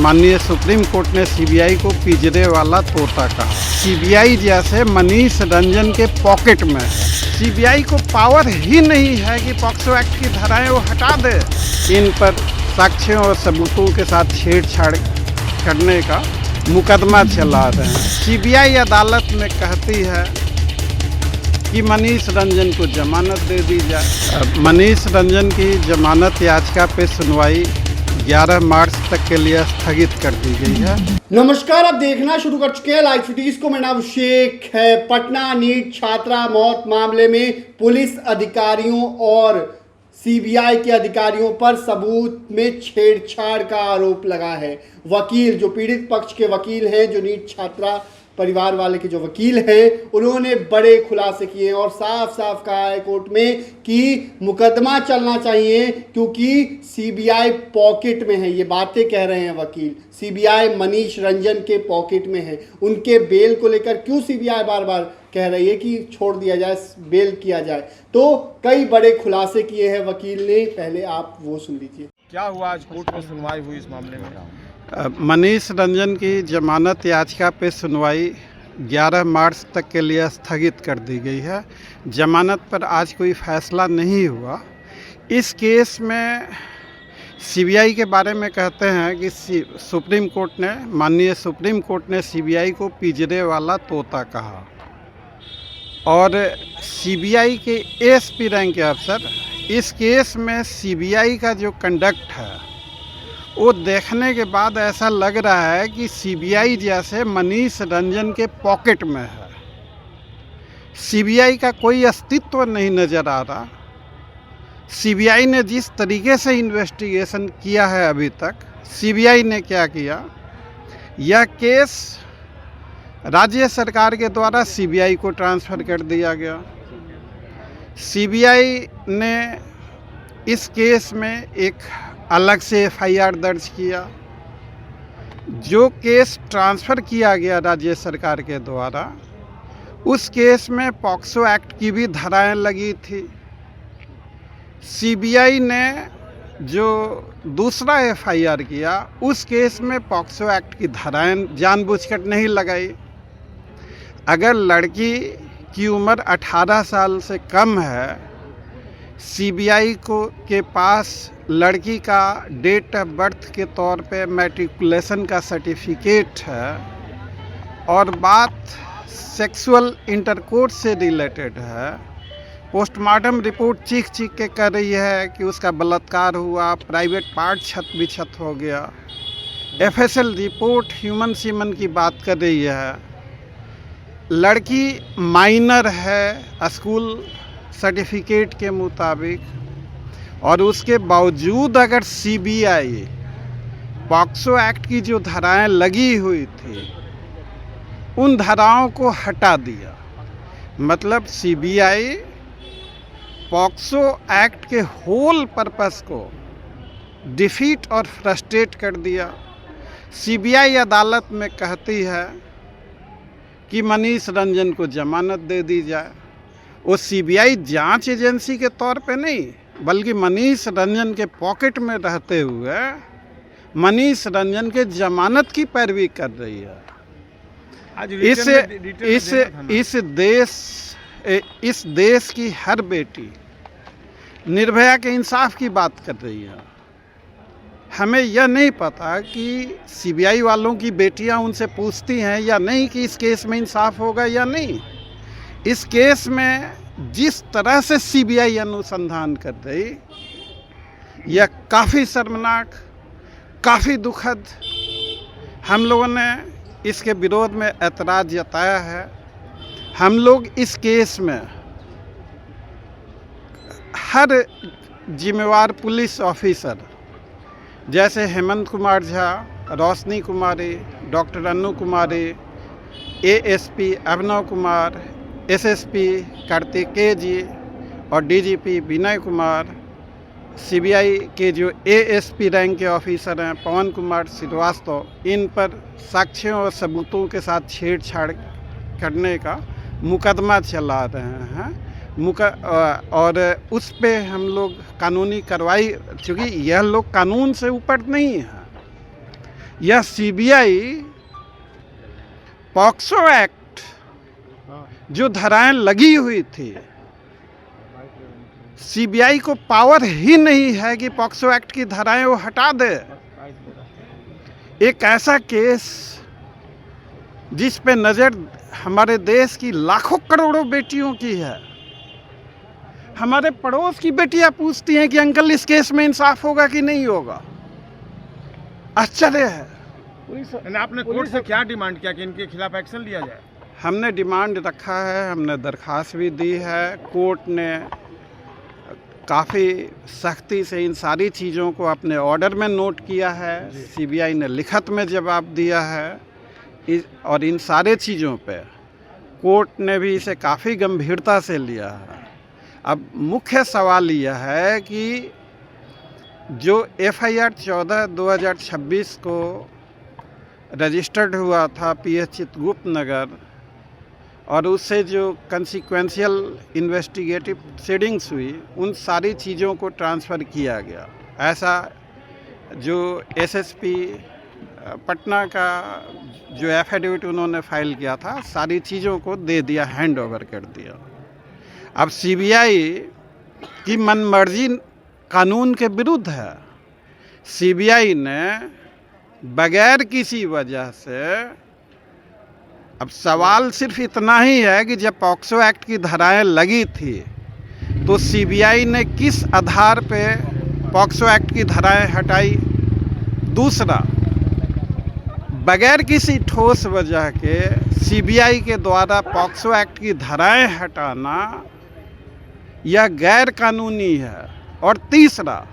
माननीय supreme court ने CBI को पिंजरे वाला तोता कहा। सीबीआई जैसे मनीष रंजन के पॉकेट में है। सीबीआई को पावर ही नहीं है कि पॉक्सो एक्ट की धाराएं वो हटा दे। इन पर साक्ष्यों और सबूतों के साथ छेड़छाड़ करने का मुकदमा चला रहे हैं। सीबीआई अदालत में कहती है कि मनीष रंजन को जमानत दे दी जाए। मनीष रंजन की जमानत याचिका पे सुनवाई 11 मार्च तक के लिए स्थगित कर दी गई है। नमस्कार, आप देखना शुरू कर चुके हैं लाइव सिटीज को। मेरा नाम शेख है। पटना नीट छात्रा मौत मामले में पुलिस अधिकारियों और सीबीआई के अधिकारियों पर सबूत में छेड़छाड़ का आरोप लगा है। वकील, जो पीड़ित पक्ष के वकील हैं, जो नीट छात्रा परिवार वाले के जो वकील हैं, उन्होंने बड़े खुलासे किए और साफ साफ कहा है कोर्ट में कि मुकदमा चलना चाहिए क्योंकि सीबीआई पॉकेट में है। ये बातें कह रहे हैं वकील। सीबीआई मनीष रंजन के पॉकेट में है। उनके बेल को लेकर क्यों सीबीआई बार बार कह रही है कि छोड़ दिया जाए, बेल किया जाए, तो कई बड़े खुलासे किए हैं वकील ने। पहले आप वो सुन लीजिए। क्या हुआ आज कोर्ट में सुनवाई हुई इस मामले में? मनीष रंजन की जमानत याचिका पे सुनवाई 11 मार्च तक के लिए स्थगित कर दी गई है। जमानत पर आज कोई फैसला नहीं हुआ। इस केस में सीबीआई के बारे में कहते हैं कि माननीय सुप्रीम कोर्ट ने सीबीआई को पिंजरे वाला तोता कहा और सीबीआई के एएसपी रैंक के अफसर इस केस में सीबीआई का जो कंडक्ट है वो देखने के बाद ऐसा लग रहा है कि सीबीआई जैसे मनीष रंजन के पॉकेट में है। सीबीआई का कोई अस्तित्व नहीं नज़र आ रहा। सीबीआई ने जिस तरीके से इन्वेस्टिगेशन किया है अभी तक, सीबीआई ने क्या किया, यह केस राज्य सरकार के द्वारा सीबीआई को ट्रांसफ़र कर दिया गया। सीबीआई ने इस केस में एक अलग से एफआईआर दर्ज किया। जो केस ट्रांसफ़र किया गया राज्य सरकार के द्वारा, उस केस में पॉक्सो एक्ट की भी धाराएं लगी थी। सीबीआई ने जो दूसरा एफआईआर किया, उस केस में पॉक्सो एक्ट की धाराएं जानबूझकर नहीं लगाई। अगर लड़की की उम्र 18 साल से कम है, सीबीआई के पास लड़की का डेट ऑफ बर्थ के तौर पे मैट्रिकुलेशन का सर्टिफिकेट है और बात सेक्सुअल इंटरकोर्स से रिलेटेड है, पोस्टमार्टम रिपोर्ट चीख के कह रही है कि उसका बलात्कार हुआ, प्राइवेट पार्ट क्षत हो गया, एफएसएल रिपोर्ट ह्यूमन सीमन की बात कर रही है, लड़की माइनर है स्कूल सर्टिफिकेट के मुताबिक, और उसके बावजूद अगर सीबीआई पॉक्सो एक्ट की जो धाराएं लगी हुई थी उन धाराओं को हटा दिया, मतलब सीबीआई पॉक्सो एक्ट के होल पर्पस को डिफीट और फ्रस्ट्रेट कर दिया। सीबीआई अदालत में कहती है कि मनीष रंजन को जमानत दे दी जाए। वो सीबीआई जांच एजेंसी के तौर पे नहीं, बल्कि मनीष रंजन के पॉकेट में रहते हुए मनीष रंजन के जमानत की पैरवी कर रही है। इस देश की हर बेटी निर्भया के इंसाफ की बात कर रही है। हमें यह नहीं पता कि सीबीआई वालों की बेटियां उनसे पूछती हैं या नहीं कि इस केस में इंसाफ होगा या नहीं। इस केस में जिस तरह से सीबीआई अनुसंधान कर रही, यह काफ़ी शर्मनाक, काफ़ी दुखद। हम लोगों ने इसके विरोध में ऐतराज़ जताया है। हम लोग इस केस में हर जिम्मेवार पुलिस ऑफिसर जैसे हेमंत कुमार झा, रोशनी कुमारी, डॉक्टर अन्नू कुमारी, एएसपी अभिनव कुमार, एसएसपी कार्तिकेय जी और डीजीपी विनय कुमार, सीबीआई के जो एएसपी रैंक के ऑफिसर हैं पवन कुमार श्रीवास्तव, इन पर साक्ष्यों और सबूतों के साथ छेड़छाड़ करने का मुकदमा चला रहे हैं। और उस पे हम लोग कानूनी कार्रवाई, चूँकि यह लोग कानून से ऊपर नहीं हैं, यह सीबीआई पॉक्सो एक्ट जो धाराएं लगी हुई थी, सीबीआई को पावर ही नहीं है कि पॉक्सो एक्ट की धाराएं वो हटा दे। एक ऐसा केस जिस पे नज़र हमारे देश की लाखों करोड़ों बेटियों की है, हमारे पड़ोस की बेटियां पूछती हैं कि अंकल इस केस में इंसाफ होगा कि नहीं होगा। आश्चर्य है। आपने कोर्ट से क्या डिमांड किया कि इनके खिलाफ एक्शन लिया जाए? हमने डिमांड रखा है, हमने दरख्वास्त भी दी है। कोर्ट ने काफ़ी सख्ती से इन सारी चीज़ों को अपने ऑर्डर में नोट किया है, सीबीआई ने लिखत में जवाब दिया है और इन सारे चीज़ों पे कोर्ट ने भी इसे काफ़ी गंभीरता से लिया है। अब मुख्य सवाल यह है कि जो FIR 14/2026 को रजिस्टर्ड हुआ था PS चित्रगुप्त नगर और उससे जो कंसिक्वेंशियल इन्वेस्टिगेटिव प्रोसीडिंग्स हुई, उन सारी चीज़ों को ट्रांसफ़र किया गया। ऐसा जो SSP पटना का जो एफिडेविट उन्होंने फाइल किया था, सारी चीज़ों को दे दिया, हैंड ओवर कर दिया। अब सीबीआई की मनमर्जी कानून के विरुद्ध है। सीबीआई ने बगैर किसी वजह से, अब सवाल सिर्फ इतना ही है कि जब पॉक्सो एक्ट की धाराएं लगी थी तो सीबीआई ने किस आधार पे पॉक्सो एक्ट की धाराएं हटाई। दूसरा, बगैर किसी ठोस वजह के सीबीआई के द्वारा पॉक्सो एक्ट की धाराएं हटाना यह गैर कानूनी है। और तीसरा,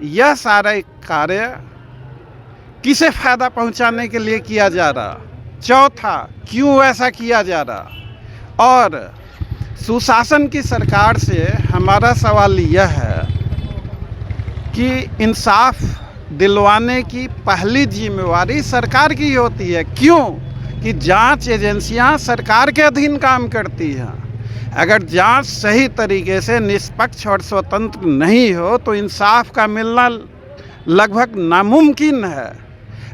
यह सारा कार्य किसे फ़ायदा पहुंचाने के लिए किया जा रहा। चौथा, क्यों ऐसा किया जा रहा। और सुशासन की सरकार से हमारा सवाल यह है कि इंसाफ दिलवाने की पहली जिम्मेवारी सरकार की होती है। क्यों कि जांच एजेंसियां सरकार के अधीन काम करती हैं। अगर जांच सही तरीके से निष्पक्ष और स्वतंत्र नहीं हो तो इंसाफ का मिलना लगभग नामुमकिन है।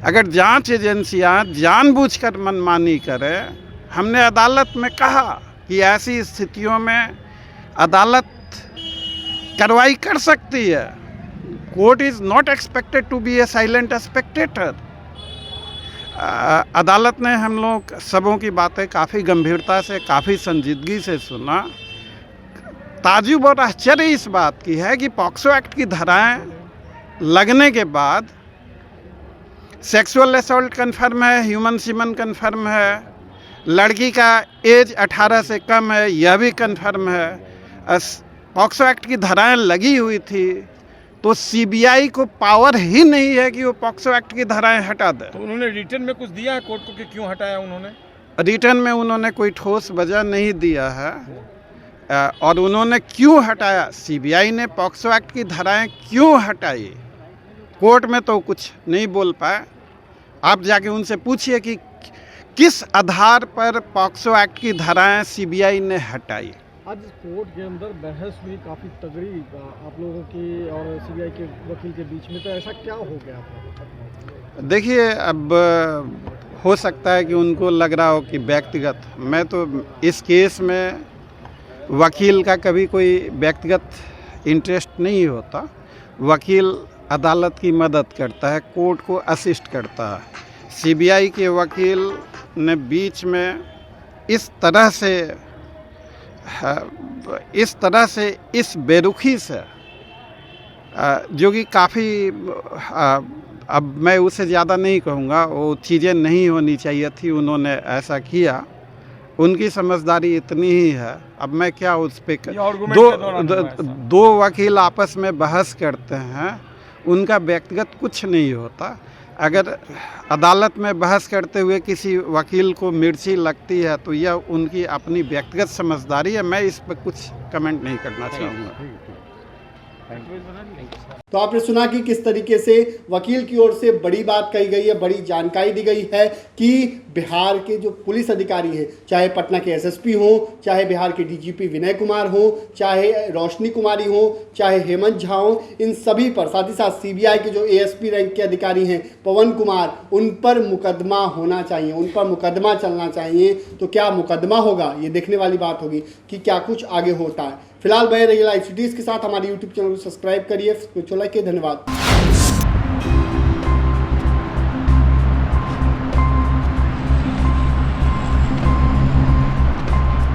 अगर जांच एजेंसियां जानबूझकर मनमानी करें, हमने अदालत में कहा कि ऐसी स्थितियों में अदालत कार्रवाई कर सकती है। Court is not expected to be a silent spectator. अदालत ने हम लोग सबों की बातें काफ़ी गंभीरता से, काफ़ी संजीदगी से सुना। ताजुब और आश्चर्य इस बात की है कि पॉक्सो एक्ट की धाराएं लगने के बाद सेक्सुअल असॉल्ट कन्फर्म है, ह्यूमन सीमन कन्फर्म है, लड़की का एज 18 से कम है, यह भी कन्फर्म है। पॉक्सो एक्ट की धाराएं लगी हुई थी तो सीबीआई को पावर ही नहीं है कि वो पॉक्सो एक्ट की धाराएं हटा दे। तो उन्होंने रिटर्न में कुछ दिया है कोर्ट को कि क्यों हटाया उन्होंने? रिटर्न में उन्होंने कोई ठोस वजह नहीं दिया है। और उन्होंने क्यों हटाया, सीबीआई ने पॉक्सो एक्ट की धाराएं क्यों हटाई, कोर्ट में तो कुछ नहीं बोल पाए। आप जाके उनसे पूछिए कि किस आधार पर पॉक्सो एक्ट की धाराएं सीबीआई ने हटाई। आज कोर्ट के अंदर बहस हुई काफ़ी तगड़ी आप लोगों की और सीबीआई के वकील के बीच में, तो ऐसा क्या हो गया था? देखिए, अब हो सकता है कि उनको लग रहा हो कि व्यक्तिगत, मैं तो इस केस में वकील का कभी कोई व्यक्तिगत इंटरेस्ट नहीं होता। वकील अदालत की मदद करता है, कोर्ट को असिस्ट करता है। सीबीआई के वकील ने बीच में इस तरह से इस बेरुखी से, जो कि काफ़ी, अब मैं उसे ज़्यादा नहीं कहूँगा, वो चीज़ें नहीं होनी चाहिए थी, उन्होंने ऐसा किया। उनकी समझदारी इतनी ही है। अब मैं क्या उस पर दो वकील आपस में बहस करते हैं, उनका व्यक्तिगत कुछ नहीं होता। अगर अदालत में बहस करते हुए किसी वकील को मिर्ची लगती है तो यह उनकी अपनी व्यक्तिगत समझदारी है। मैं इस पर कुछ कमेंट नहीं करना चाहूँगा। तो आपने सुना कि किस तरीके से वकील की ओर से बड़ी बात कही गई है, बड़ी जानकारी दी गई है कि बिहार के जो पुलिस अधिकारी हैं, चाहे पटना के एसएसपी हों, चाहे बिहार के डीजीपी विनय कुमार हों, चाहे रोशनी कुमारी हों, चाहे हेमंत झा हों, इन सभी पर, साथ ही साथ सीबीआई के जो एएसपी रैंक के अधिकारी हैं पवन कुमार, उन पर मुकदमा होना चाहिए, उन पर मुकदमा चलना चाहिए। तो क्या मुकदमा होगा, ये देखने वाली बात होगी कि क्या कुछ आगे होता है। फिलहाल बने रहिए लाइव सिटीज के साथ, हमारे यूट्यूब चैनल को सब्सक्राइब करिए, धन्यवाद।